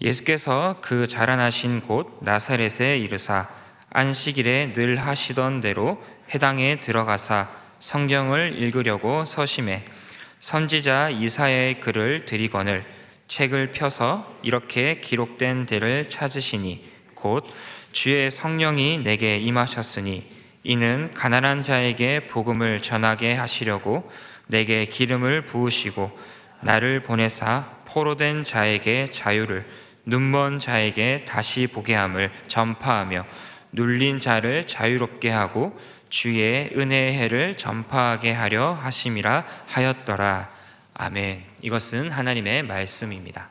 예수께서 그 자라나신 곳 나사렛에 이르사 안식일에 늘 하시던 대로 회당에 들어가사 성경을 읽으려고 서심해 선지자 이사야의 글을 들이거늘 책을 펴서 이렇게 기록된 데를 찾으시니 곧 주의 성령이 내게 임하셨으니 이는 가난한 자에게 복음을 전하게 하시려고 내게 기름을 부으시고 나를 보내사 포로된 자에게 자유를, 눈먼 자에게 다시 보게 함을 전파하며 눌린 자를 자유롭게 하고 주의 은혜의 해를 전파하게 하려 하심이라 하였더라. 아멘. 이것은 하나님의 말씀입니다.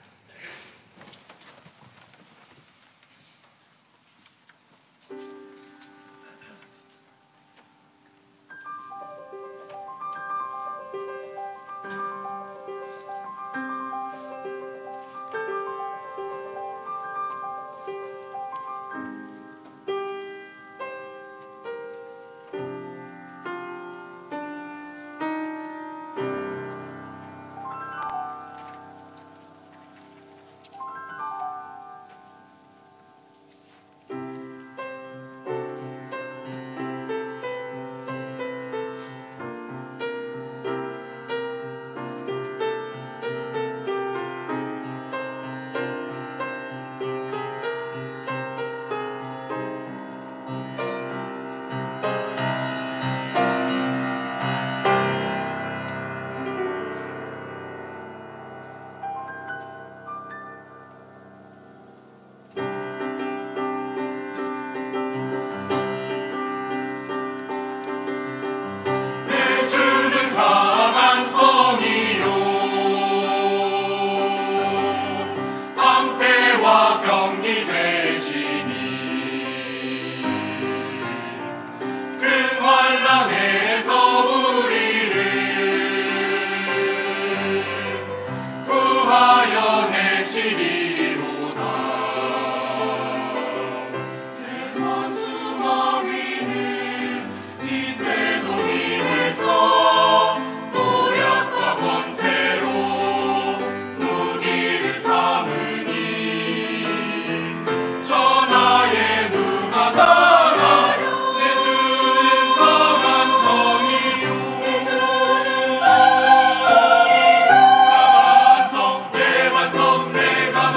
내가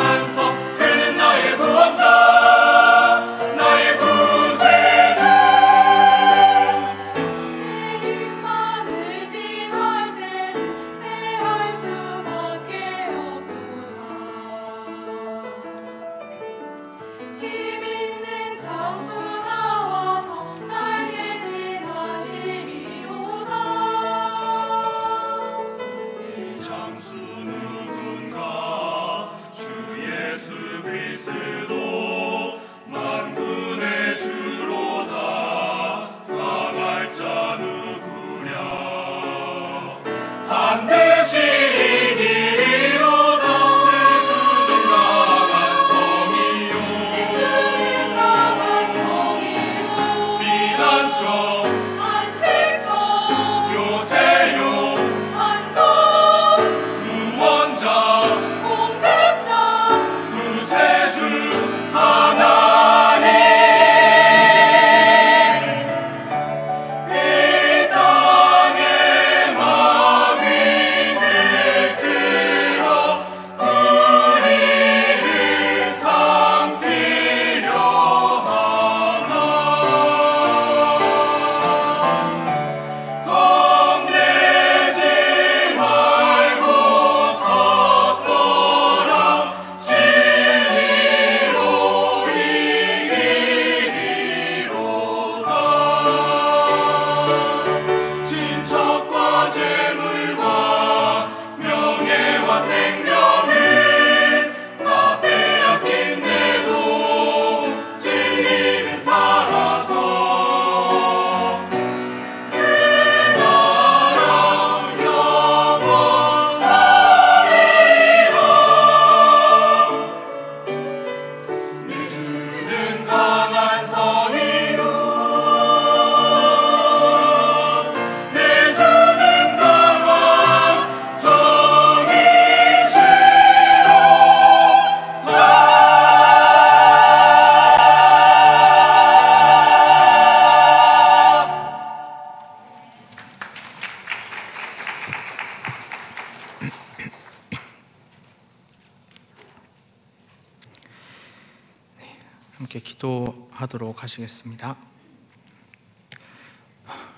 함께 기도하도록 하시겠습니다.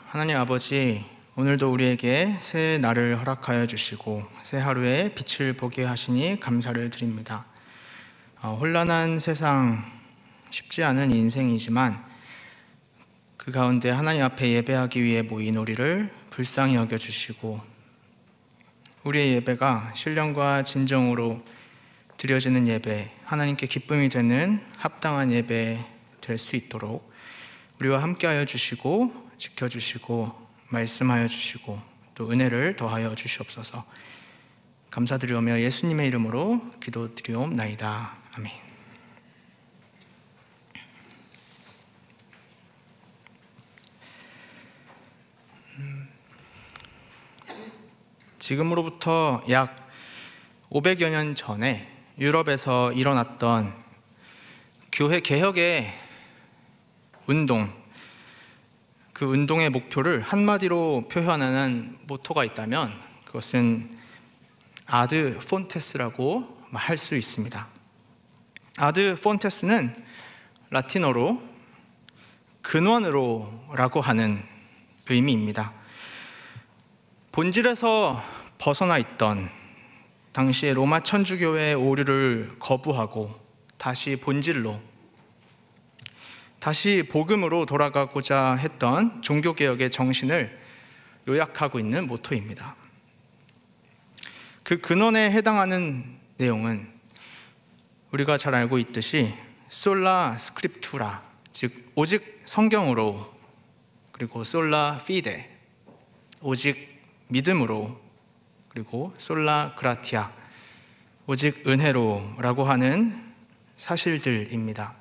하나님 아버지, 오늘도 우리에게 새 날을 허락하여 주시고 새 하루의 빛을 보게 하시니 감사를 드립니다. 혼란한 세상, 쉽지 않은 인생이지만 그 가운데 하나님 앞에 예배하기 위해 모인 우리를 불쌍히 여겨주시고 우리의 예배가 신령과 진정으로 드려지는 예배, 하나님께 기쁨이 되는 합당한 예배 될 수 있도록 우리와 함께하여 주시고 지켜주시고 말씀하여 주시고 또 은혜를 더하여 주시옵소서. 감사드리오며 예수님의 이름으로 기도드리옵나이다. 아멘. 지금으로부터 약 500여 년 전에 유럽에서 일어났던 교회 개혁의 운동, 그 운동의 목표를 한마디로 표현하는 모토가 있다면 그것은 아드 폰테스라고 할 수 있습니다. 아드 폰테스는 라틴어로 근원으로라고 하는 의미입니다. 본질에서 벗어나 있던 당시의 로마 천주교의 오류를 거부하고 다시 본질로, 다시 복음으로 돌아가고자 했던 종교개혁의 정신을 요약하고 있는 모토입니다. 그 근원에 해당하는 내용은 우리가 잘 알고 있듯이 솔라 스크립투라, 즉 오직 성경으로, 그리고 솔라 피데, 오직 믿음으로, 그리고 솔라 그라티아, 오직 은혜로라고 하는 사실들입니다.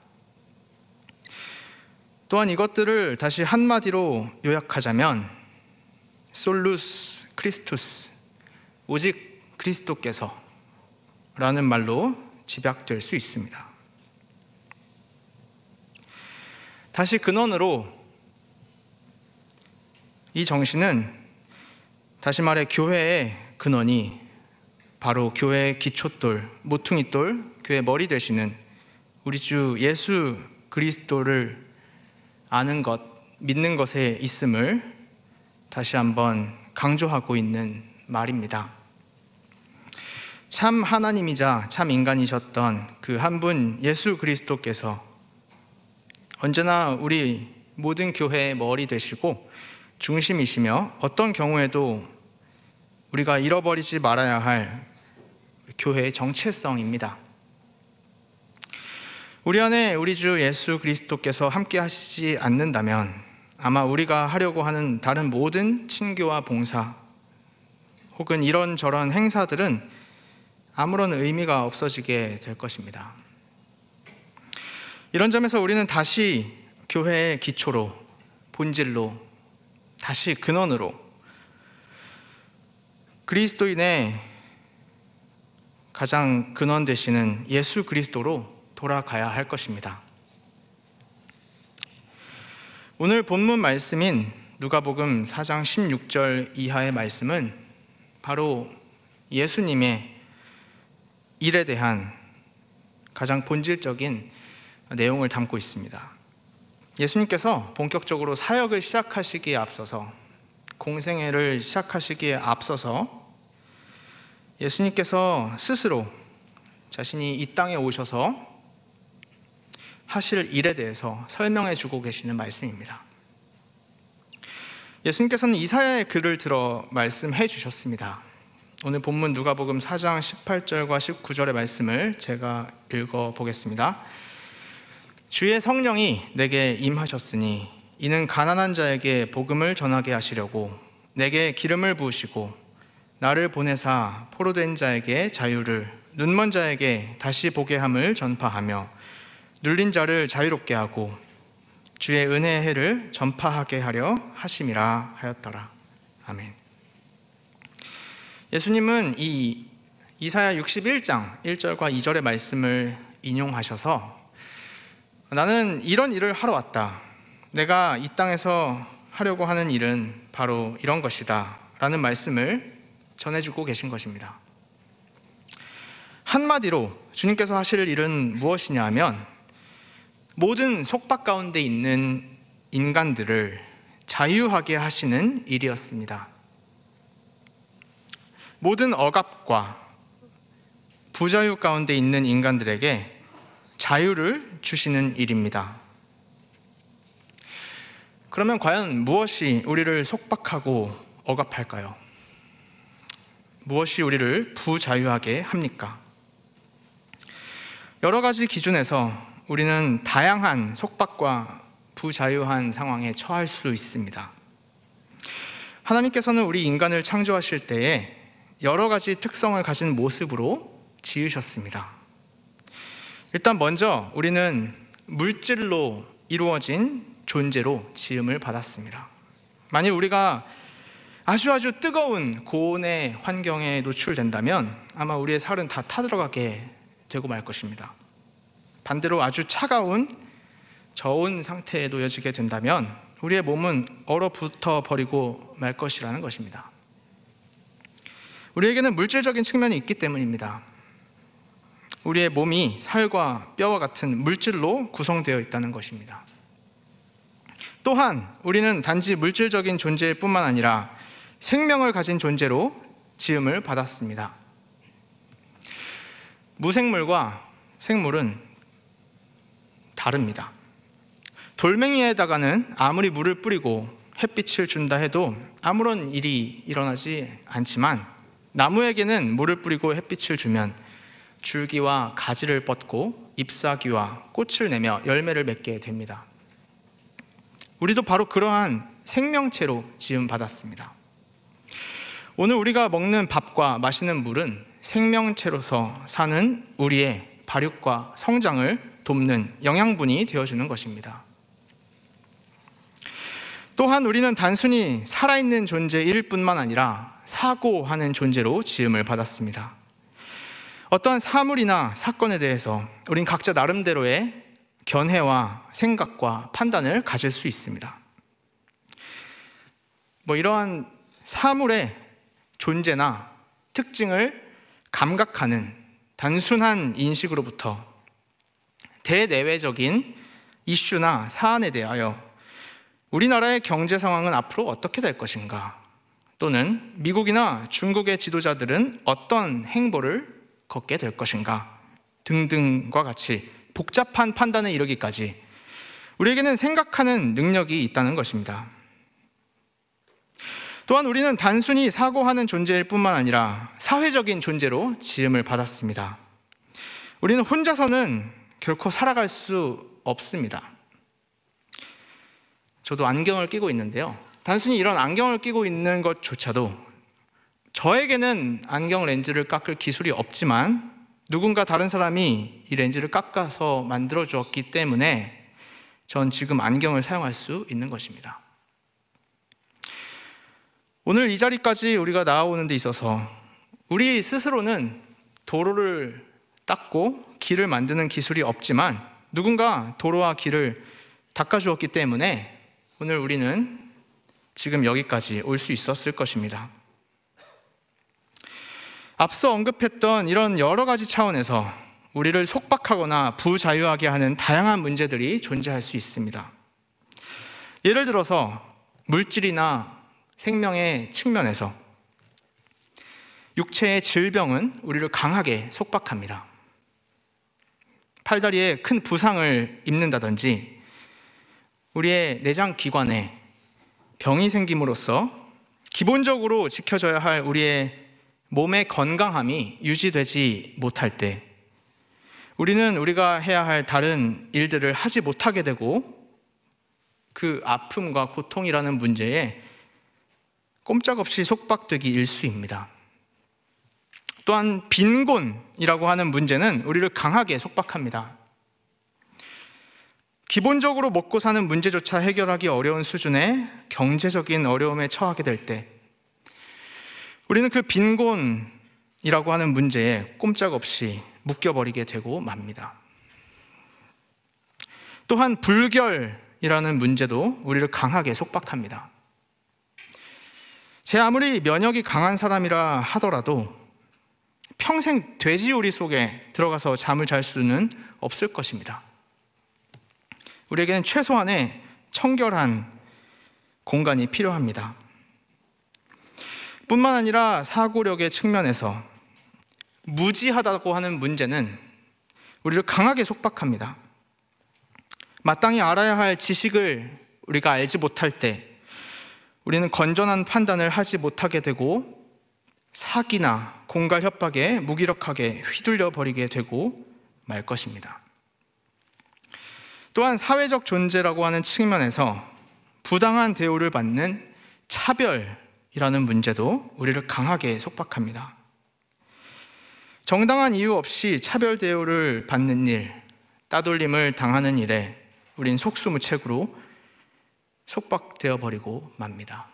또한 이것들을 다시 한마디로 요약하자면 솔루스 크리스투스, 오직 그리스도께서 라는 말로 집약될 수 있습니다. 다시 근원으로, 이 정신은 다시 말해 교회의 근원이 바로 교회의 기초돌, 모퉁이돌, 교회의 머리 되시는 우리 주 예수 그리스도를 아는 것, 믿는 것에 있음을 다시 한번 강조하고 있는 말입니다. 참 하나님이자 참 인간이셨던 그 한 분 예수 그리스도께서 언제나 우리 모든 교회의 머리 되시고 중심이시며 어떤 경우에도 우리가 잃어버리지 말아야 할 교회의 정체성입니다. 우리 안에 우리 주 예수 그리스도께서 함께 하시지 않는다면 아마 우리가 하려고 하는 다른 모든 친교와 봉사 혹은 이런저런 행사들은 아무런 의미가 없어지게 될 것입니다. 이런 점에서 우리는 다시 교회의 기초로, 본질로, 다시 근원으로, 그리스도인의 가장 근원 되시는 예수 그리스도로 돌아가야 할 것입니다. 오늘 본문 말씀인 누가복음 4장 16절 이하의 말씀은 바로 예수님의 일에 대한 가장 본질적인 내용을 담고 있습니다. 예수님께서 본격적으로 사역을 시작하시기에 앞서서, 공생애를 시작하시기에 앞서서 예수님께서 스스로 자신이 이 땅에 오셔서 하실 일에 대해서 설명해 주고 계시는 말씀입니다. 예수님께서는 이사야의 글을 들어 말씀해 주셨습니다. 오늘 본문 누가복음 4장 18절과 19절의 말씀을 제가 읽어보겠습니다. 주의 성령이 내게 임하셨으니 이는 가난한 자에게 복음을 전하게 하시려고 내게 기름을 부으시고 나를 보내사 포로된 자에게 자유를, 눈먼 자에게 다시 보게 함을 전파하며 눌린 자를 자유롭게 하고 주의 은혜의 해를 전파하게 하려 하심이라 하였더라. 아멘. 예수님은 이 이사야 61장 1절과 2절의 말씀을 인용하셔서 나는 이런 일을 하러 왔다, 내가 이 땅에서 하려고 하는 일은 바로 이런 것이다 라는 말씀을 전해주고 계신 것입니다. 한마디로 주님께서 하실 일은 무엇이냐 하면 모든 속박 가운데 있는 인간들을 자유하게 하시는 일이었습니다. 모든 억압과 부자유 가운데 있는 인간들에게 자유를 주시는 일입니다. 그러면 과연 무엇이 우리를 속박하고 억압할까요? 무엇이 우리를 부자유하게 합니까? 여러 가지 기준에서 우리는 다양한 속박과 부자유한 상황에 처할 수 있습니다. 하나님께서는 우리 인간을 창조하실 때에 여러 가지 특성을 가진 모습으로 지으셨습니다. 일단 먼저 우리는 물질로 이루어진 존재로 지음을 받았습니다. 만일 우리가 아주 뜨거운 고온의 환경에 노출된다면 아마 우리의 살은 다 타들어가게 되고 말 것입니다. 반대로 아주 차가운 저온 상태에 놓여지게 된다면 우리의 몸은 얼어붙어 버리고 말 것이라는 것입니다. 우리에게는 물질적인 측면이 있기 때문입니다. 우리의 몸이 살과 뼈와 같은 물질로 구성되어 있다는 것입니다. 또한 우리는 단지 물질적인 존재일 뿐만 아니라 생명을 가진 존재로 지음을 받았습니다. 무생물과 생물은 다릅니다. 돌멩이에다가는 아무리 물을 뿌리고 햇빛을 준다 해도 아무런 일이 일어나지 않지만 나무에게는 물을 뿌리고 햇빛을 주면 줄기와 가지를 뻗고 잎사귀와 꽃을 내며 열매를 맺게 됩니다. 우리도 바로 그러한 생명체로 지음받았습니다. 오늘 우리가 먹는 밥과 마시는 물은 생명체로서 사는 우리의 발육과 성장을 돕는 영양분이 되어주는 것입니다. 또한 우리는 단순히 살아있는 존재일 뿐만 아니라 사고하는 존재로 지음을 받았습니다. 어떠한 사물이나 사건에 대해서 우린 각자 나름대로의 견해와 생각과 판단을 가질 수 있습니다. 이러한 사물의 존재나 특징을 감각하는 단순한 인식으로부터 대내외적인 이슈나 사안에 대하여 우리나라의 경제 상황은 앞으로 어떻게 될 것인가, 또는 미국이나 중국의 지도자들은 어떤 행보를 걷게 될 것인가 등등과 같이 복잡한 판단에 이르기까지 우리에게는 생각하는 능력이 있다는 것입니다. 또한 우리는 단순히 사고하는 존재일 뿐만 아니라 사회적인 존재로 지음을 받았습니다. 우리는 혼자서는 결코 살아갈 수 없습니다. 저도 안경을 끼고 있는데요, 단순히 이런 안경을 끼고 있는 것조차도 저에게는 안경 렌즈를 깎을 기술이 없지만 누군가 다른 사람이 이 렌즈를 깎아서 만들어 주었기 때문에 전 지금 안경을 사용할 수 있는 것입니다. 오늘 이 자리까지 우리가 나아오는 데 있어서 우리 스스로는 도로를 닦고 길을 만드는 기술이 없지만 누군가 도로와 길을 닦아주었기 때문에 오늘 우리는 지금 여기까지 올 수 있었을 것입니다. 앞서 언급했던 이런 여러 가지 차원에서 우리를 속박하거나 부자유하게 하는 다양한 문제들이 존재할 수 있습니다. 예를 들어서 물질이나 생명의 측면에서 육체의 질병은 우리를 강하게 속박합니다. 팔다리에 큰 부상을 입는다든지 우리의 내장 기관에 병이 생김으로써 기본적으로 지켜져야 할 우리의 몸의 건강함이 유지되지 못할 때 우리는 우리가 해야 할 다른 일들을 하지 못하게 되고 그 아픔과 고통이라는 문제에 꼼짝없이 속박되기 일쑤입니다. 또한 빈곤이라고 하는 문제는 우리를 강하게 속박합니다. 기본적으로 먹고 사는 문제조차 해결하기 어려운 수준의 경제적인 어려움에 처하게 될 때 우리는 그 빈곤이라고 하는 문제에 꼼짝없이 묶여버리게 되고 맙니다. 또한 불결이라는 문제도 우리를 강하게 속박합니다. 제 아무리 면역이 강한 사람이라 하더라도 평생 돼지우리 속에 들어가서 잠을 잘 수는 없을 것입니다. 우리에게는 최소한의 청결한 공간이 필요합니다. 뿐만 아니라 사고력의 측면에서 무지하다고 하는 문제는 우리를 강하게 속박합니다. 마땅히 알아야 할 지식을 우리가 알지 못할 때 우리는 건전한 판단을 하지 못하게 되고 사기나 공갈 협박에 무기력하게 휘둘려 버리게 되고 말 것입니다. 또한 사회적 존재라고 하는 측면에서 부당한 대우를 받는 차별이라는 문제도 우리를 강하게 속박합니다. 정당한 이유 없이 차별 대우를 받는 일, 따돌림을 당하는 일에 우린 속수무책으로 속박되어 버리고 맙니다.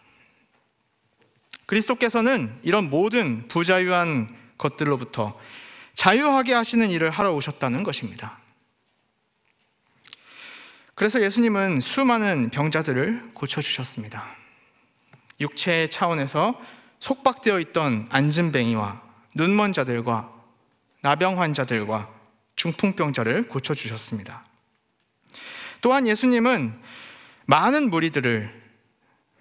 그리스도께서는 이런 모든 부자유한 것들로부터 자유하게 하시는 일을 하러 오셨다는 것입니다. 그래서 예수님은 수많은 병자들을 고쳐주셨습니다. 육체의 차원에서 속박되어 있던 안진뱅이와 눈먼 자들과 나병 환자들과 중풍병자를 고쳐주셨습니다. 또한 예수님은 많은 무리들을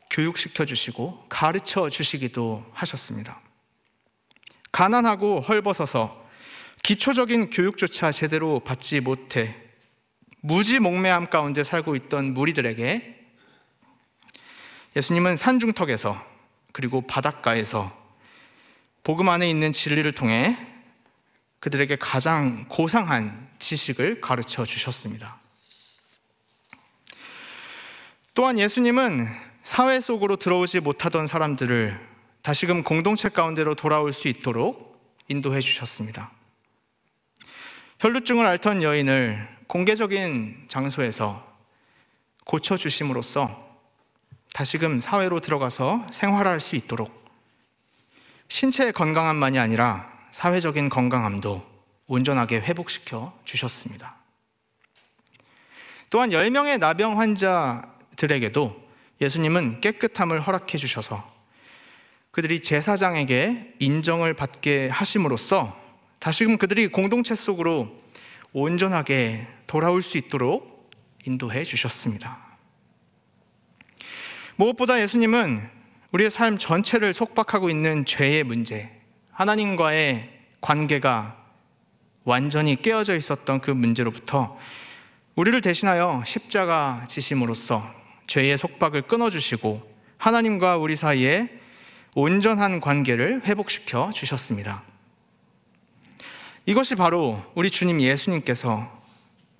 교육시켜 주시고 가르쳐 주시기도 하셨습니다. 가난하고 헐벗어서 기초적인 교육조차 제대로 받지 못해 무지몽매함 가운데 살고 있던 무리들에게 예수님은 산중턱에서 그리고 바닷가에서 복음 안에 있는 진리를 통해 그들에게 가장 고상한 지식을 가르쳐 주셨습니다. 또한 예수님은 사회 속으로 들어오지 못하던 사람들을 다시금 공동체 가운데로 돌아올 수 있도록 인도해 주셨습니다. 혈루증을 앓던 여인을 공개적인 장소에서 고쳐주심으로써 다시금 사회로 들어가서 생활할 수 있도록 신체의 건강함만이 아니라 사회적인 건강함도 온전하게 회복시켜 주셨습니다. 또한 10명의 나병 환자들에게도 예수님은 깨끗함을 허락해 주셔서 그들이 제사장에게 인정을 받게 하심으로써 다시금 그들이 공동체 속으로 온전하게 돌아올 수 있도록 인도해 주셨습니다. 무엇보다 예수님은 우리의 삶 전체를 속박하고 있는 죄의 문제, 하나님과의 관계가 완전히 깨어져 있었던 그 문제로부터 우리를 대신하여 십자가 지심으로써 죄의 속박을 끊어주시고 하나님과 우리 사이에 온전한 관계를 회복시켜 주셨습니다. 이것이 바로 우리 주님 예수님께서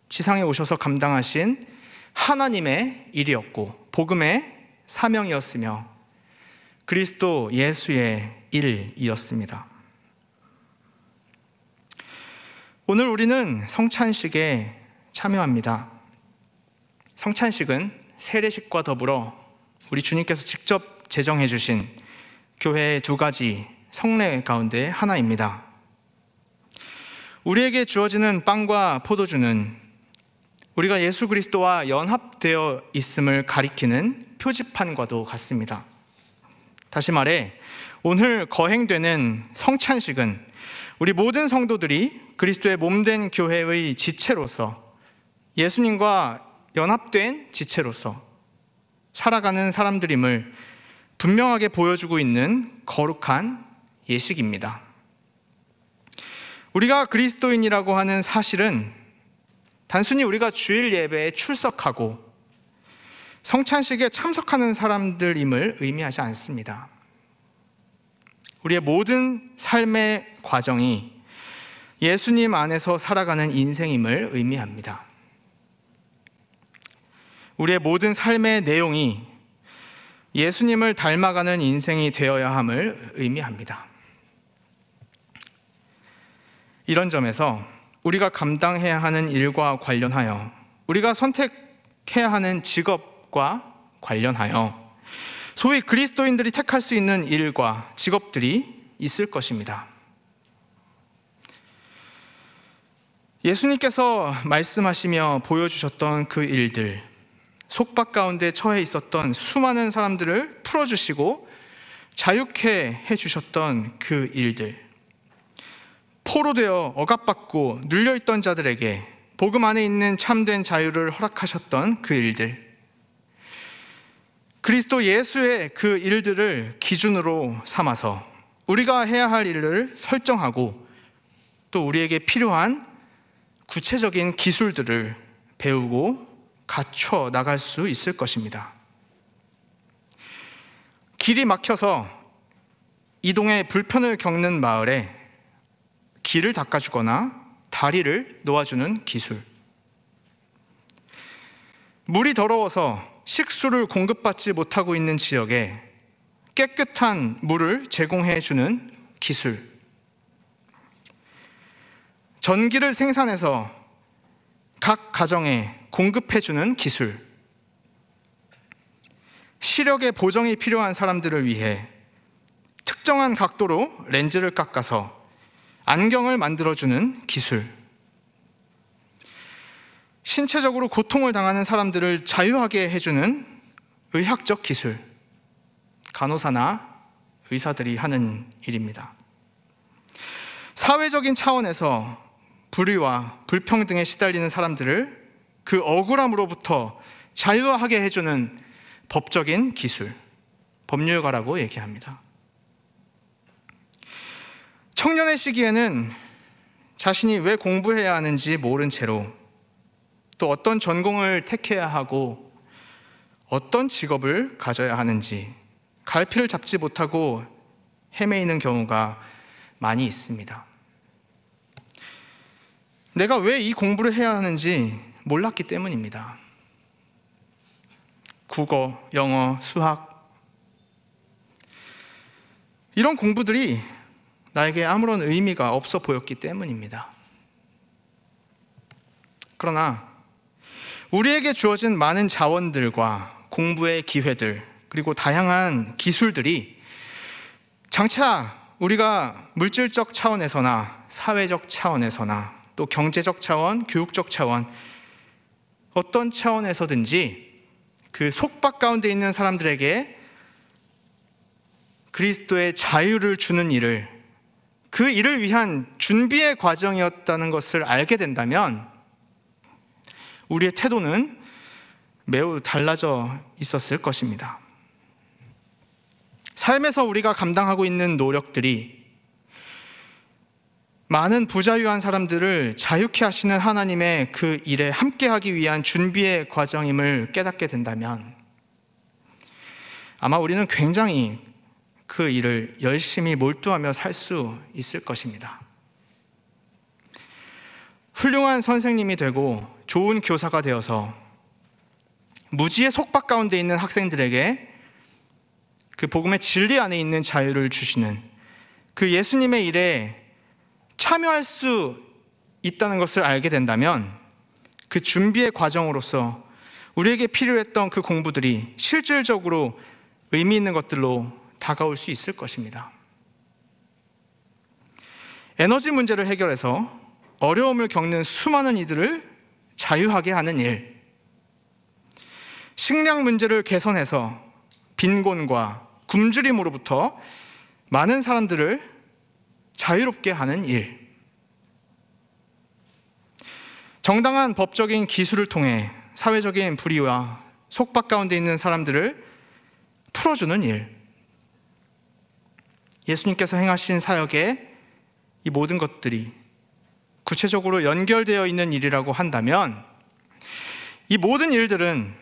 지상에 오셔서 감당하신 하나님의 일이었고 복음의 사명이었으며 그리스도 예수의 일이었습니다. 오늘 우리는 성찬식에 참여합니다. 성찬식은 세례식과 더불어 우리 주님께서 직접 제정해 주신 교회의 두 가지 성례 가운데 하나입니다. 우리에게 주어지는 빵과 포도주는 우리가 예수 그리스도와 연합되어 있음을 가리키는 표지판과도 같습니다. 다시 말해 오늘 거행되는 성찬식은 우리 모든 성도들이 그리스도의 몸된 교회의 지체로서 예수님과 연합된 지체로서 살아가는 사람들임을 분명하게 보여주고 있는 거룩한 예식입니다. 우리가 그리스도인이라고 하는 사실은 단순히 우리가 주일 예배에 출석하고 성찬식에 참석하는 사람들임을 의미하지 않습니다. 우리의 모든 삶의 과정이 예수님 안에서 살아가는 인생임을 의미합니다. 우리의 모든 삶의 내용이 예수님을 닮아가는 인생이 되어야 함을 의미합니다. 이런 점에서 우리가 감당해야 하는 일과 관련하여 우리가 선택해야 하는 직업과 관련하여 소위 그리스도인들이 택할 수 있는 일과 직업들이 있을 것입니다. 예수님께서 말씀하시며 보여주셨던 그 일들, 속박 가운데 처해 있었던 수많은 사람들을 풀어주시고 자유케 해주셨던 그 일들, 포로되어 억압받고 눌려있던 자들에게 복음 안에 있는 참된 자유를 허락하셨던 그 일들, 그리스도 예수의 그 일들을 기준으로 삼아서 우리가 해야 할 일을 설정하고 또 우리에게 필요한 구체적인 기술들을 배우고 갖춰 나갈 수 있을 것입니다. 길이 막혀서 이동에 불편을 겪는 마을에 길을 닦아주거나 다리를 놓아주는 기술, 물이 더러워서 식수를 공급받지 못하고 있는 지역에 깨끗한 물을 제공해주는 기술, 전기를 생산해서 각 가정에 공급해주는 기술, 시력의 보정이 필요한 사람들을 위해 특정한 각도로 렌즈를 깎아서 안경을 만들어주는 기술, 신체적으로 고통을 당하는 사람들을 자유하게 해주는 의학적 기술, 간호사나 의사들이 하는 일입니다. 사회적인 차원에서 불의와 불평등에 시달리는 사람들을 그 억울함으로부터 자유하게 해주는 법적인 기술, 법률가라고 얘기합니다. 청년의 시기에는 자신이 왜 공부해야 하는지 모른 채로 또 어떤 전공을 택해야 하고 어떤 직업을 가져야 하는지 갈피를 잡지 못하고 헤매이는 경우가 많이 있습니다. 내가 왜 이 공부를 해야 하는지 몰랐기 때문입니다. 국어, 영어, 수학, 이런 공부들이 나에게 아무런 의미가 없어 보였기 때문입니다. 그러나 우리에게 주어진 많은 자원들과 공부의 기회들, 그리고 다양한 기술들이 장차 우리가 물질적 차원에서나 사회적 차원에서나 또 경제적 차원, 교육적 차원, 어떤 차원에서든지 그 속박 가운데 있는 사람들에게 그리스도의 자유를 주는 일을, 그 일을 위한 준비의 과정이었다는 것을 알게 된다면 우리의 태도는 매우 달라져 있었을 것입니다. 삶에서 우리가 감당하고 있는 노력들이 많은 부자유한 사람들을 자유케 하시는 하나님의 그 일에 함께하기 위한 준비의 과정임을 깨닫게 된다면 아마 우리는 굉장히 그 일을 열심히 몰두하며 살 수 있을 것입니다. 훌륭한 선생님이 되고 좋은 교사가 되어서 무지의 속박 가운데 있는 학생들에게 그 복음의 진리 안에 있는 자유를 주시는 그 예수님의 일에 참여할 수 있다는 것을 알게 된다면 그 준비의 과정으로서 우리에게 필요했던 그 공부들이 실질적으로 의미 있는 것들로 다가올 수 있을 것입니다. 에너지 문제를 해결해서 어려움을 겪는 수많은 이들을 자유하게 하는 일, 식량 문제를 개선해서 빈곤과 굶주림으로부터 많은 사람들을 자유롭게 하는 일, 정당한 법적인 기술을 통해 사회적인 불의와 속박 가운데 있는 사람들을 풀어주는 일, 예수님께서 행하신 사역에 이 모든 것들이 구체적으로 연결되어 있는 일이라고 한다면 이 모든 일들은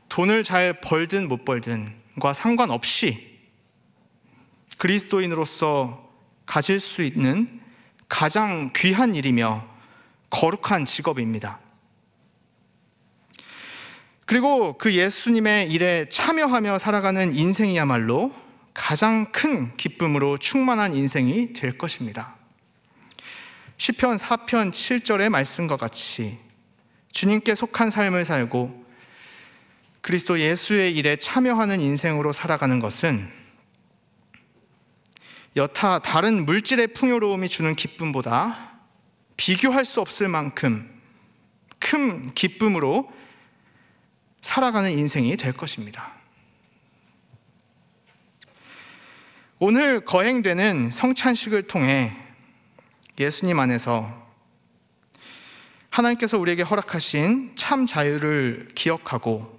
돈을 잘 벌든 못 벌든과 상관없이 그리스도인으로서 가질 수 있는 가장 귀한 일이며 거룩한 직업입니다. 그리고 그 예수님의 일에 참여하며 살아가는 인생이야말로 가장 큰 기쁨으로 충만한 인생이 될 것입니다. 시편 4편 7절의 말씀과 같이 주님께 속한 삶을 살고 그리스도 예수의 일에 참여하는 인생으로 살아가는 것은 여타 다른 물질의 풍요로움이 주는 기쁨보다 비교할 수 없을 만큼 큰 기쁨으로 살아가는 인생이 될 것입니다. 오늘 거행되는 성찬식을 통해 예수님 안에서 하나님께서 우리에게 허락하신 참 자유를 기억하고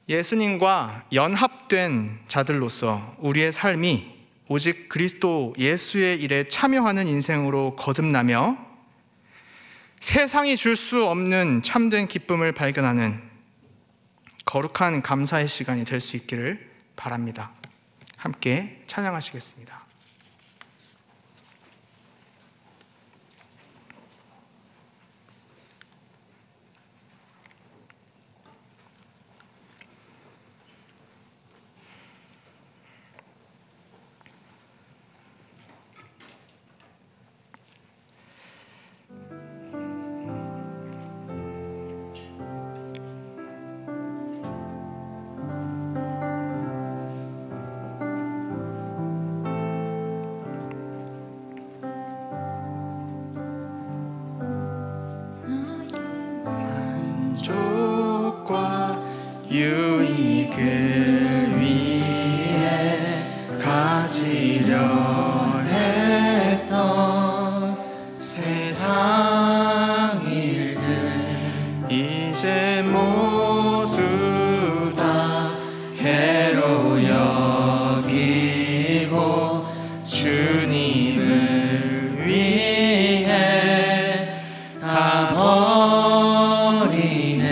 예수님과 연합된 자들로서 우리의 삶이 오직 그리스도 예수의 일에 참여하는 인생으로 거듭나며 세상이 줄 수 없는 참된 기쁨을 발견하는 거룩한 감사의 시간이 될 수 있기를 바랍니다. 함께 찬양하시겠습니다. 유익을 위해 가지려 했던 세상 일들 이제 모두 다 해로 여기고 주님을 위해 다 버리네.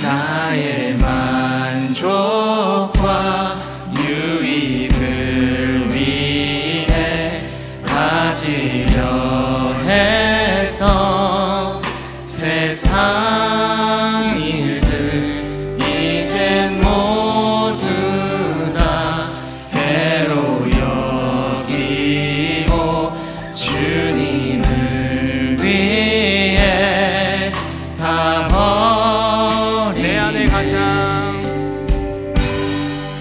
나의 만족과 유익을 위해 가지려 했던 세상 일들 이젠 모두 다 해로 여기고 주님을 위해 다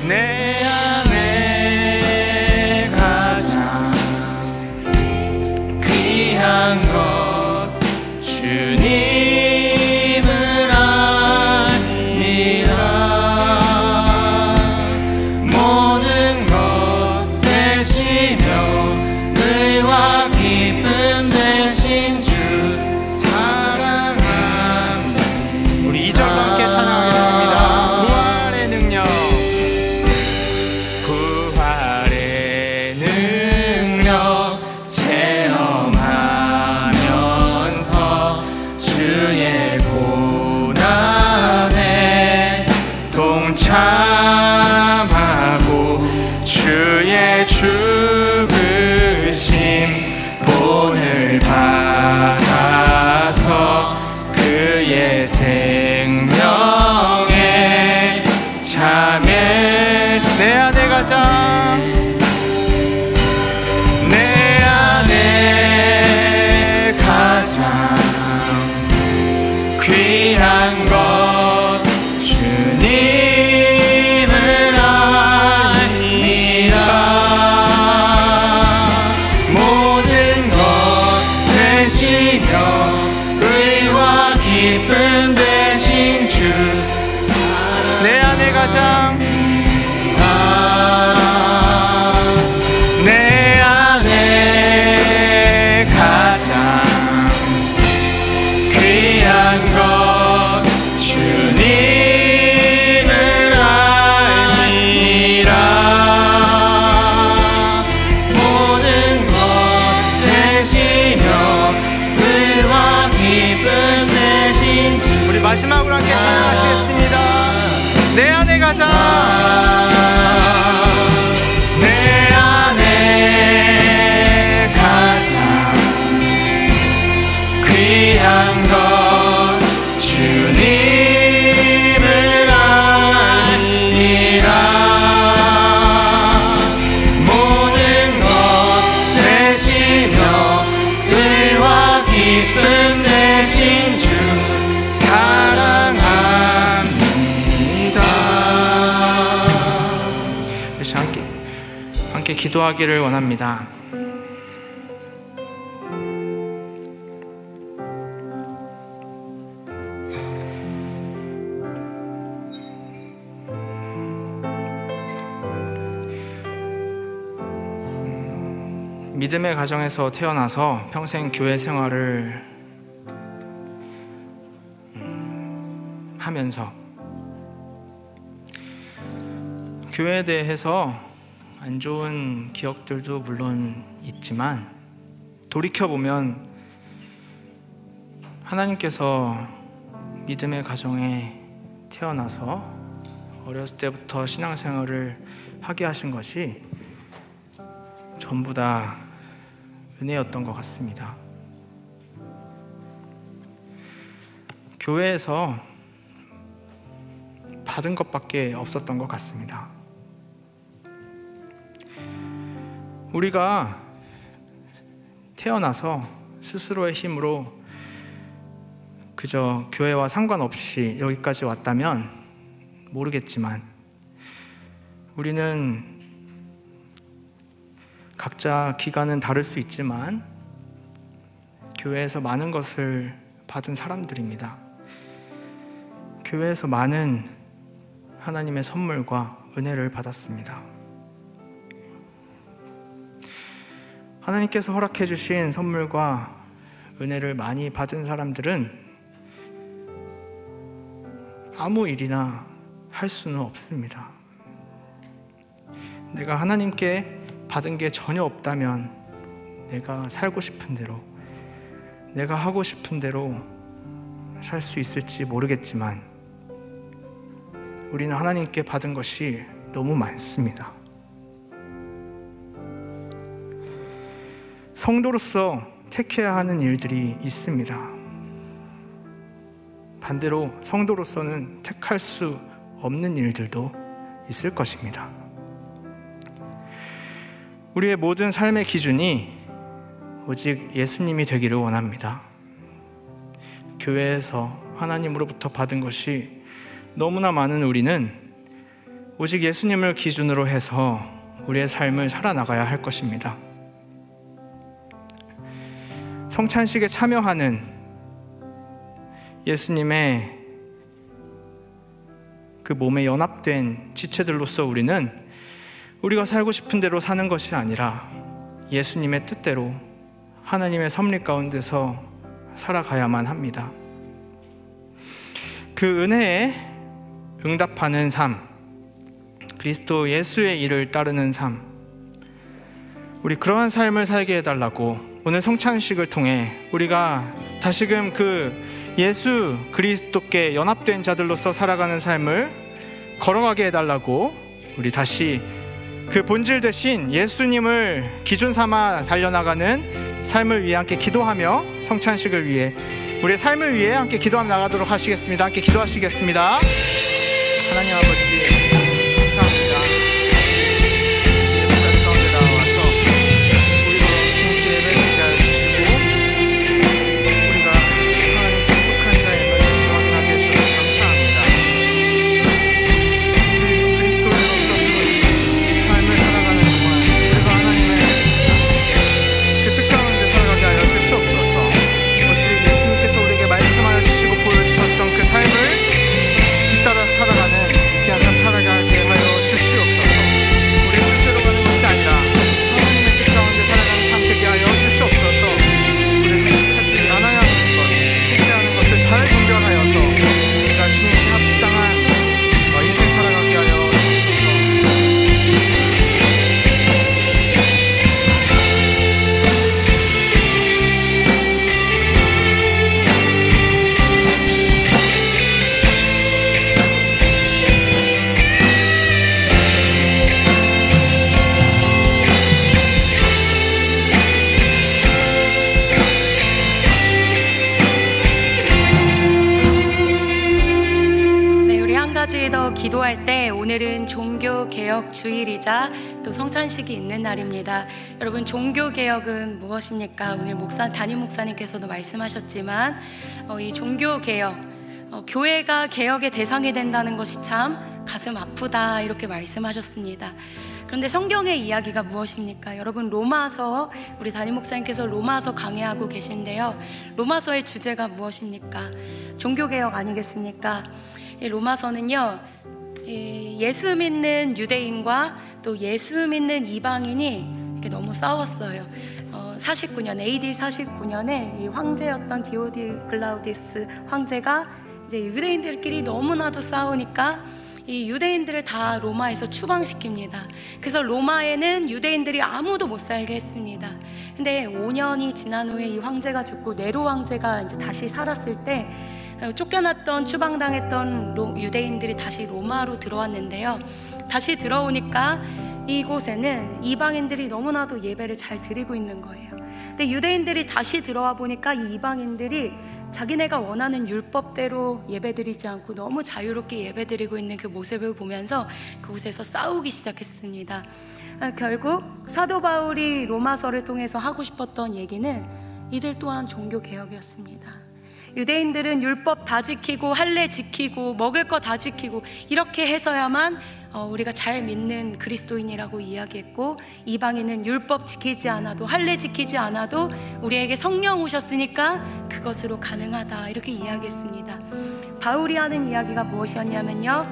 내 안에 가장 귀한 것 주님을 아니라 모든 것 되시며 의와 기쁨 되신 주 사랑합니다. 우리 2절과 함께 찬양하겠습니다. 부활의 능력 체험하면서 주의 고난에 동참하고 주의 죽으심 본을 받아서 그의 생명에 참여 내 안에 가장 귀한 것 주님을 아니라 모든 것 되시며 의와 기쁨 되신 주 내 안에 가장 내 안에 가장 귀한 것 주님을 아니라 모든 것 되시며 의와 기쁨 되신 주 우리 마지막으로 함께 찬양하시겠습니다. 내 안에 가장 내 안에 가장 귀한 것 주님을 아니라 모든 것 되시며 의와 기쁨 되신 주 사랑합니다. 함께 기도하기를 원합니다. 믿음의 가정에서 태어나서 평생 교회 생활을 하면서 교회에 대해서 안 좋은 기억들도 물론 있지만 돌이켜보면 하나님께서 믿음의 가정에 태어나서 어렸을 때부터 신앙생활을 하게 하신 것이 전부 다 은혜였던 것 같습니다. 교회에서 받은 것밖에 없었던 것 같습니다. 우리가 태어나서 스스로의 힘으로 그저 교회와 상관없이 여기까지 왔다면 모르겠지만 우리는 각자 기간은 다를 수 있지만 교회에서 많은 것을 받은 사람들입니다. 교회에서 많은 하나님의 선물과 은혜를 받았습니다. 하나님께서 허락해 주신 선물과 은혜를 많이 받은 사람들은 아무 일이나 할 수는 없습니다. 내가 하나님께 받은 게 전혀 없다면 내가 살고 싶은 대로, 내가 하고 싶은 대로 살 수 있을지 모르겠지만 우리는 하나님께 받은 것이 너무 많습니다. 성도로서 택해야 하는 일들이 있습니다. 반대로 성도로서는 택할 수 없는 일들도 있을 것입니다. 우리의 모든 삶의 기준이 오직 예수님이 되기를 원합니다. 교회에서 하나님으로부터 받은 것이 너무나 많은 우리는 오직 예수님을 기준으로 해서 우리의 삶을 살아나가야 할 것입니다. 성찬식에 참여하는 예수님의 그 몸에 연합된 지체들로서 우리는 우리가 살고 싶은 대로 사는 것이 아니라 예수님의 뜻대로 하나님의 섭리 가운데서 살아가야만 합니다. 그 은혜에 응답하는 삶, 그리스도 예수의 일을 따르는 삶, 우리 그러한 삶을 살게 해달라고 오늘 성찬식을 통해 우리가 다시금 그 예수 그리스도께 연합된 자들로서 살아가는 삶을 걸어가게 해달라고 우리 다시 그 본질 되신 예수님을 기준 삼아 달려나가는 삶을 위해 함께 기도하며 성찬식을 위해 우리의 삶을 위해 함께 기도하며 나가도록 하시겠습니다. 함께 기도하시겠습니다. 하나님 아버지 감사합니다. 예배 가운데 나와서 우리로 함께 예배드리게 하여 주시고 우리가 하나님께 속한 자임을 다시 확인하게 해주셔서 감사합니다. 그리스도인으로서 삶을 살아가는 동안 우리가 하나님의 그 뜻 가운데 살아가게 하여 주시옵소서. 오직 예수님께서 우리에게 말씀하여 주시고 보여주셨던 그 삶을 뒤따라 살아가는 귀한 삶 살아가게 하여 주시옵소서. 우리의 뜻대로 가는 것이 아니라 하나님의 뜻 가운데 살아가는 삶 되게 하여 주시옵소서. 우리는 하지 않아야 하는 것, 택하는 것을 잘 분별하여서 우리가 주님께 합당한 인생 살아가게 하여 주옵소서. 네, 우리 한 가지 더 기도할 때 오늘은 종교개혁 주일이자 또 성찬식이 있는 날입니다. 여러분, 종교개혁은 무엇입니까? 오늘 담임 목사님께서도 말씀하셨지만 이 종교개혁, 교회가 개혁의 대상이 된다는 것이 참 가슴 아프다 이렇게 말씀하셨습니다. 그런데 성경의 이야기가 무엇입니까? 여러분, 로마서, 우리 담임 목사님께서 로마서 강해하고 계신데요, 로마서의 주제가 무엇입니까? 종교개혁 아니겠습니까? 이 로마서는요, 예수 믿는 유대인과 또 예수 믿는 이방인이 이렇게 너무 싸웠어요. 49년 AD 49년에 이 황제였던 디오디글라우디스 황제가 이제 유대인들끼리 너무나도 싸우니까 이 유대인들을 다 로마에서 추방시킵니다. 그래서 로마에는 유대인들이 아무도 못 살게 했습니다. 근데 5년이 지난 후에 이 황제가 죽고 네로 황제가 이제 다시 살았을 때 쫓겨났던 추방당했던 유대인들이 다시 로마로 들어왔는데요. 다시 들어오니까 이곳에는 이방인들이 너무나도 예배를 잘 드리고 있는 거예요. 근데 유대인들이 다시 들어와 보니까 이 이방인들이 자기네가 원하는 율법대로 예배드리지 않고 너무 자유롭게 예배드리고 있는 그 모습을 보면서 그곳에서 싸우기 시작했습니다. 결국 사도 바울이 로마서를 통해서 하고 싶었던 얘기는 이들 또한 종교개혁이었습니다. 유대인들은 율법 다 지키고 할례 지키고 먹을 거 다 지키고 이렇게 해서야만 우리가 잘 믿는 그리스도인이라고 이야기했고, 이방인은 율법 지키지 않아도 할례 지키지 않아도 우리에게 성령 오셨으니까 그것으로 가능하다, 이렇게 이야기했습니다. 바울이 하는 이야기가 무엇이었냐면요,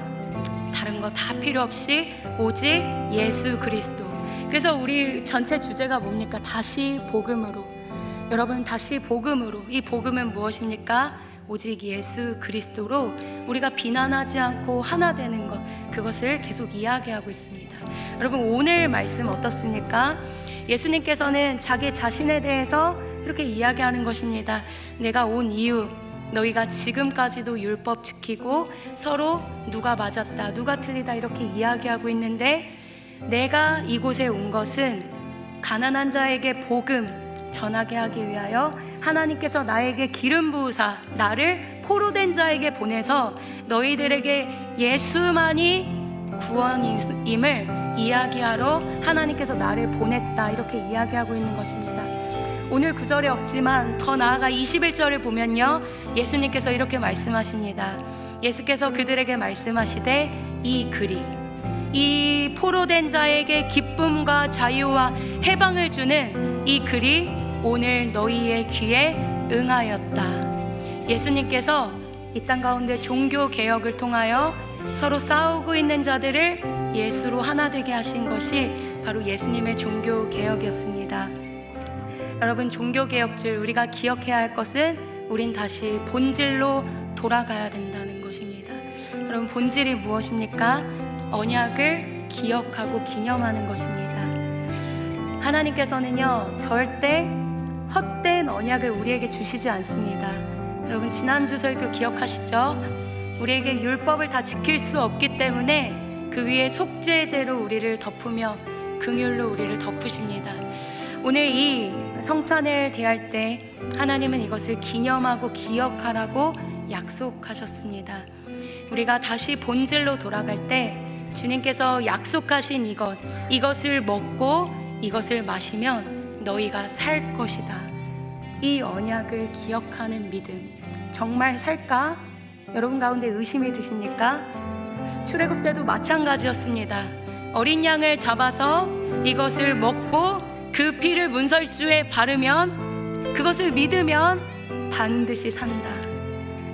다른 거 다 필요 없이 오직 예수 그리스도. 그래서 우리 전체 주제가 뭡니까? 다시 복음으로. 여러분, 다시 복음으로. 이 복음은 무엇입니까? 오직 예수 그리스도로 우리가 비난하지 않고 하나 되는 것, 그것을 계속 이야기하고 있습니다. 여러분, 오늘 말씀 어떻습니까? 예수님께서는 자기 자신에 대해서 이렇게 이야기하는 것입니다. 내가 온 이유, 너희가 지금까지도 율법 지키고 서로 누가 맞았다, 누가 틀리다 이렇게 이야기하고 있는데, 내가 이곳에 온 것은 가난한 자에게 복음 전하게 하기 위하여 하나님께서 나에게 기름 부으사 나를 포로된 자에게 보내서 너희들에게 예수만이 구원임을 이야기하러 하나님께서 나를 보냈다, 이렇게 이야기하고 있는 것입니다. 오늘 9절에 없지만 더 나아가 21절을 보면요, 예수님께서 이렇게 말씀하십니다. 예수께서 그들에게 말씀하시되 이 글이, 이 포로된 자에게 기쁨과 자유와 해방을 주는 이 글이 오늘 너희의 귀에 응하였다. 예수님께서 이 땅 가운데 종교 개혁을 통하여 서로 싸우고 있는 자들을 예수로 하나 되게 하신 것이 바로 예수님의 종교 개혁이었습니다. 여러분, 종교 개혁줄 우리가 기억해야 할 것은 우린 다시 본질로 돌아가야 된다는 것입니다. 여러분, 본질이 무엇입니까? 언약을 기억하고 기념하는 것입니다. 하나님께서는요, 절대 헛된 언약을 우리에게 주시지 않습니다. 여러분, 지난주 설교 기억하시죠? 우리에게 율법을 다 지킬 수 없기 때문에 그 위에 속죄제로 우리를 덮으며 긍휼로 우리를 덮으십니다. 오늘 이 성찬을 대할 때 하나님은 이것을 기념하고 기억하라고 약속하셨습니다. 우리가 다시 본질로 돌아갈 때 주님께서 약속하신 이것을 먹고 이것을 마시면 너희가 살 것이다. 이 언약을 기억하는 믿음, 정말 살까? 여러분 가운데 의심이 드십니까? 출애굽 때도 마찬가지였습니다. 어린 양을 잡아서 이것을 먹고 그 피를 문설주에 바르면, 그것을 믿으면 반드시 산다.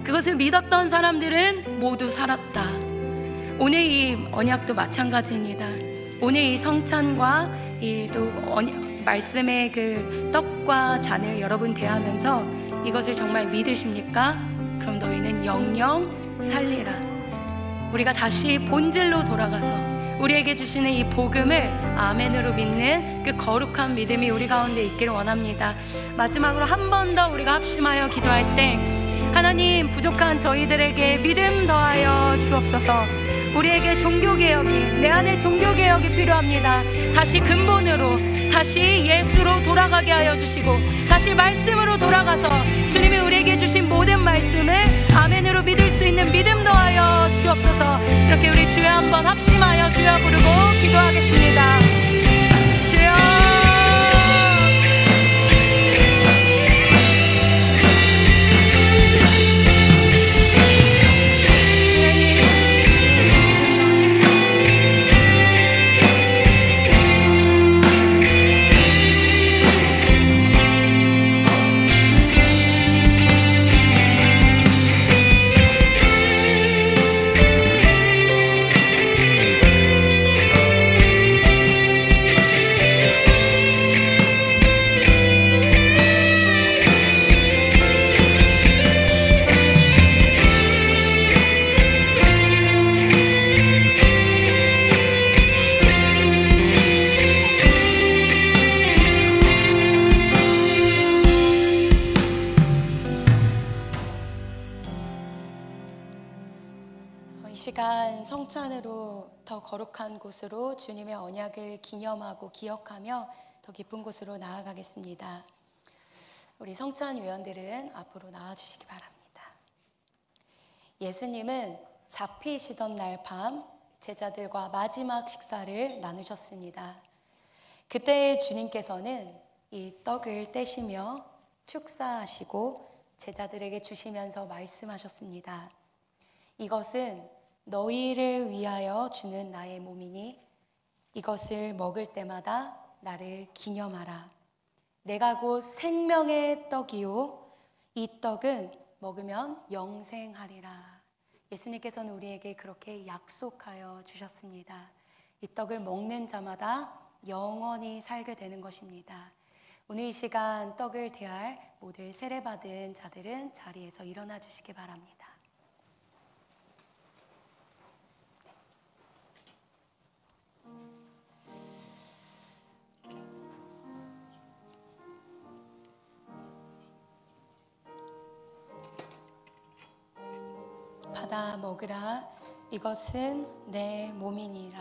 그것을 믿었던 사람들은 모두 살았다. 오늘 이 언약도 마찬가지입니다. 오늘 이 성찬과 이 또 말씀의 그 떡과 잔을 여러분 대하면서 이것을 정말 믿으십니까? 그럼 너희는 영영 살리라. 우리가 다시 본질로 돌아가서 우리에게 주시는 이 복음을 아멘으로 믿는 그 거룩한 믿음이 우리 가운데 있기를 원합니다. 마지막으로 한 번 더 우리가 합심하여 기도할 때, 하나님, 부족한 저희들에게 믿음 더하여 주옵소서. 우리에게 종교개혁이, 내 안에 종교개혁이 필요합니다. 다시 근본으로, 다시 예수로 돌아가게 하여 주시고, 다시 말씀으로 돌아가서 주님이 우리에게 주신 모든 말씀을 아멘으로 믿을 수 있는 믿음 더하여 주옵소서. 이렇게 우리 주여 한번 합심하여 주여 부르고 기도하겠습니다. 주여. 시간 성찬으로 더 거룩한 곳으로 주님의 언약을 기념하고 기억하며 더 깊은 곳으로 나아가겠습니다. 우리 성찬위원들은 앞으로 나와주시기 바랍니다. 예수님은 잡히시던 날 밤 제자들과 마지막 식사를 나누셨습니다. 그때 주님께서는 이 떡을 떼시며 축사하시고 제자들에게 주시면서 말씀하셨습니다. 이것은 너희를 위하여 주는 나의 몸이니 이것을 먹을 때마다 나를 기념하라. 내가 곧 생명의 떡이요 이 떡은 먹으면 영생하리라. 예수님께서는 우리에게 그렇게 약속하여 주셨습니다. 이 떡을 먹는 자마다 영원히 살게 되는 것입니다. 오늘 이 시간 떡을 대할 모든 세례받은 자들은 자리에서 일어나 주시기 바랍니다. 받아 먹으라. 이것은 내 몸이니라.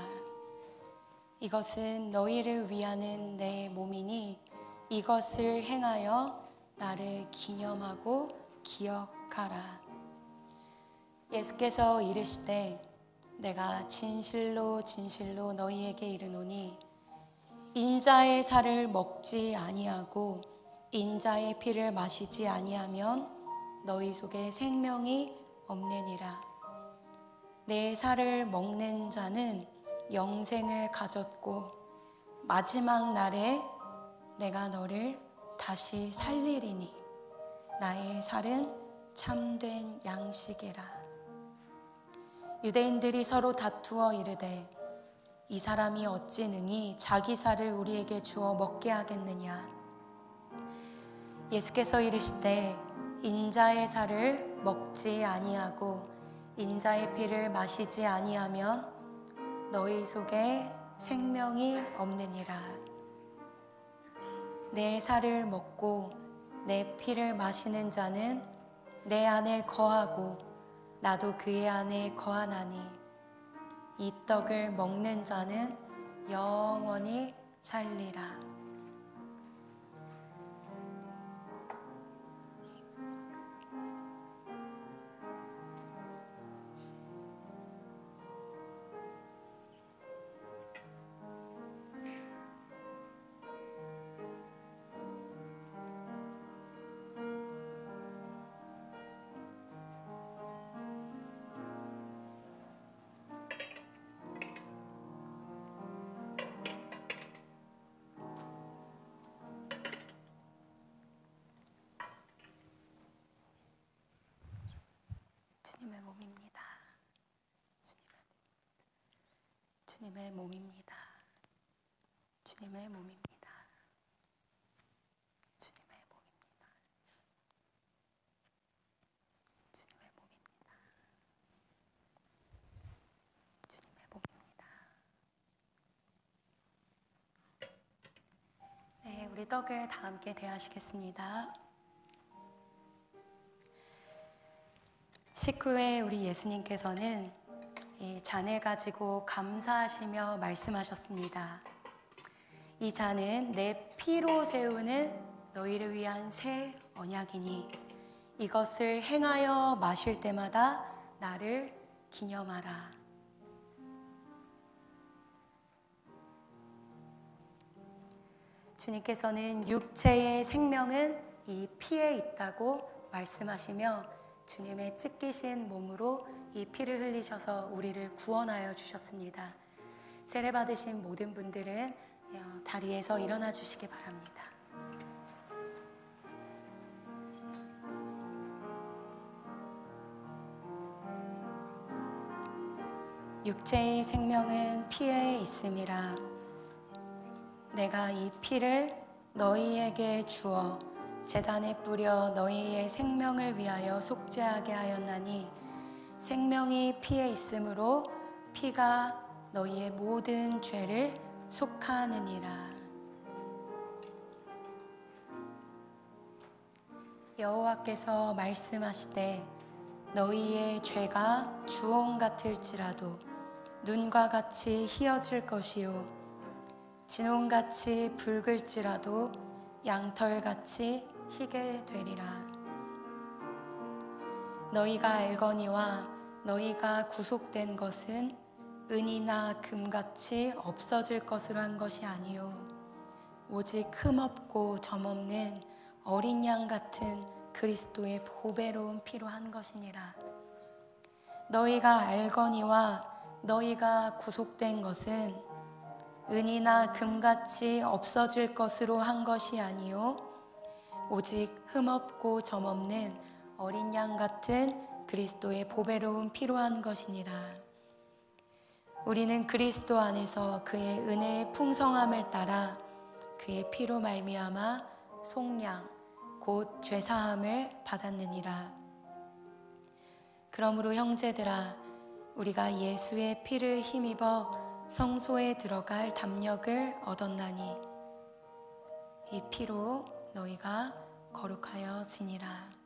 이것은 너희를 위하는 내 몸이니 이것을 행하여 나를 기념하고 기억하라. 예수께서 이르시되 내가 진실로 진실로 너희에게 이르노니 인자의 살을 먹지 아니하고 인자의 피를 마시지 아니하면 너희 속에 생명이 없느니라. 내 살을 먹는 자는 영생을 가졌고 마지막 날에 내가 너를 다시 살리리니 나의 살은 참된 양식이라. 유대인들이 서로 다투어 이르되 이 사람이 어찌 능히 자기 살을 우리에게 주어 먹게 하겠느냐. 예수께서 이르시되 인자의 살을 먹지 아니하고 인자의 피를 마시지 아니하면 너희 속에 생명이 없느니라. 내 살을 먹고 내 피를 마시는 자는 내 안에 거하고 나도 그의 안에 거하나니 이 떡을 먹는 자는 영원히 살리라. 주님의 몸입니다. 주님의 몸입니다. 주님의 몸입니다. 주님의 몸입니다. 주님의 몸입니다. 주님의 몸입니다. 네, 우리 떡을 다 함께 대하시겠습니다. 식후에 우리 예수님께서는 이 잔을 가지고 감사하시며 말씀하셨습니다. 이 잔은 내 피로 세우는 너희를 위한 새 언약이니 이것을 행하여 마실 때마다 나를 기념하라. 주님께서는 육체의 생명은 이 피에 있다고 말씀하시며 주님의 찢기신 몸으로 이 피를 흘리셔서 우리를 구원하여 주셨습니다. 세례 받으신 모든 분들은 자리에서 일어나 주시기 바랍니다. 육체의 생명은 피에 있음이라. 내가 이 피를 너희에게 주어 제단에 뿌려 너희의 생명을 위하여 속죄하게 하였나니 생명이 피에 있으므로 피가 너희의 모든 죄를 속하느니라. 여호와께서 말씀하시되 너희의 죄가 주홍 같을지라도 눈과 같이 희어질 것이요 진홍같이 붉을지라도 양털같이 희게 되리라. 너희가 알거니와 너희가 구속된 것은 은이나 금같이 없어질 것으로 한 것이 아니요 오직 흠없고 점없는 어린 양 같은 그리스도의 보배로운 피로 한 것이니라. 너희가 알거니와 너희가 구속된 것은 은이나 금같이 없어질 것으로 한 것이 아니요 오직 흠없고 점없는 어린 양 같은 그리스도의 보배로운 피로 한 것이니라. 우리는 그리스도 안에서 그의 은혜의 풍성함을 따라 그의 피로 말미암아 속량 곧 죄사함을 받았느니라. 그러므로 형제들아 우리가 예수의 피를 힘입어 성소에 들어갈 담력을 얻었나니 이 피로 너희가 거룩하여지니라.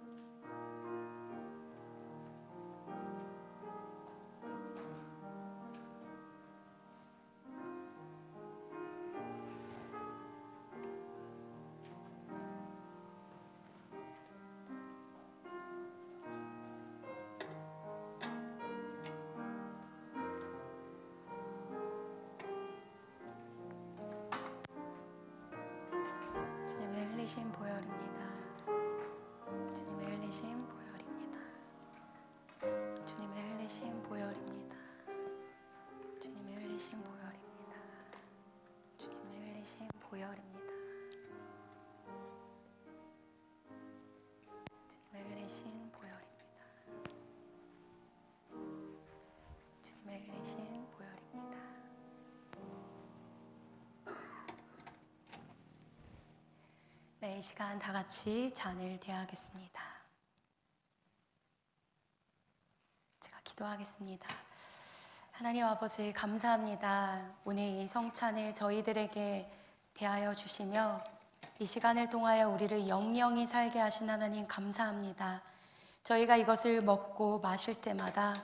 주님의 흘리신 보혈입니다. 주님의 흘리신 보혈입니다. 주님의 흘리신 보혈입니다. 주님의 흘리신 보혈입니다. 주님의 흘리신 보혈입니다. 주님의 흘리신 보혈입니다. 주님의 흘리신 보혈입니다. 네, 이 시간 다 같이 잔을 대하겠습니다. 제가 기도하겠습니다. 하나님 아버지 감사합니다. 오늘 이 성찬을 저희들에게 대하여 주시며 이 시간을 통하여 우리를 영영히 살게 하신 하나님 감사합니다. 저희가 이것을 먹고 마실 때마다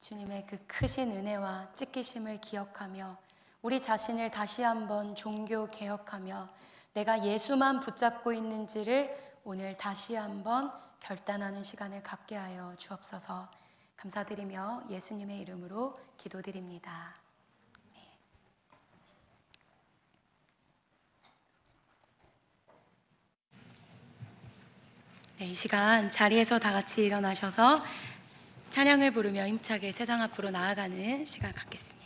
주님의 그 크신 은혜와 찢기심을 기억하며 우리 자신을 다시 한번 종교 개혁하며 내가 예수만 붙잡고 있는지를 오늘 다시 한번 결단하는 시간을 갖게 하여 주옵소서. 감사드리며 예수님의 이름으로 기도드립니다. 네, 이 시간 자리에서 다 같이 일어나셔서 찬양을 부르며 힘차게 세상 앞으로 나아가는 시간 갖겠습니다.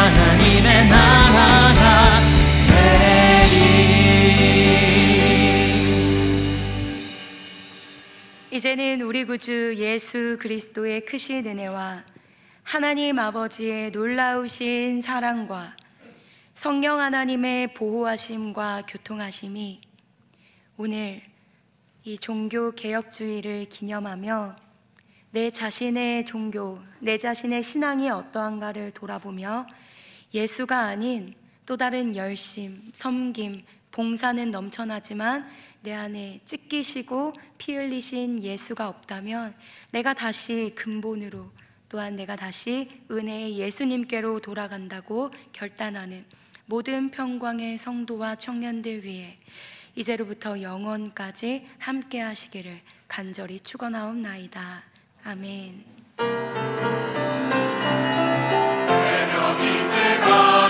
하나님의 나라가 되리. 이제 이제는 우리 구주 예수 그리스도의 크신 은혜와 하나님 아버지의 놀라우신 사랑과 성령 하나님의 보호하심과 교통하심이 오늘 이 종교개혁주의를 기념하며 내 자신의 종교, 내 자신의 신앙이 어떠한가를 돌아보며 예수가 아닌 또 다른 열심, 섬김, 봉사는 넘쳐나지만 내 안에 찢기시고 피 흘리신 예수가 없다면 내가 다시 근본으로 또한 내가 다시 은혜의 예수님께로 돌아간다고 결단하는 모든 평광의 성도와 청년들 위해 이제로부터 영원까지 함께 하시기를 간절히 축원하옵나이다. 아멘. 새벽이 새가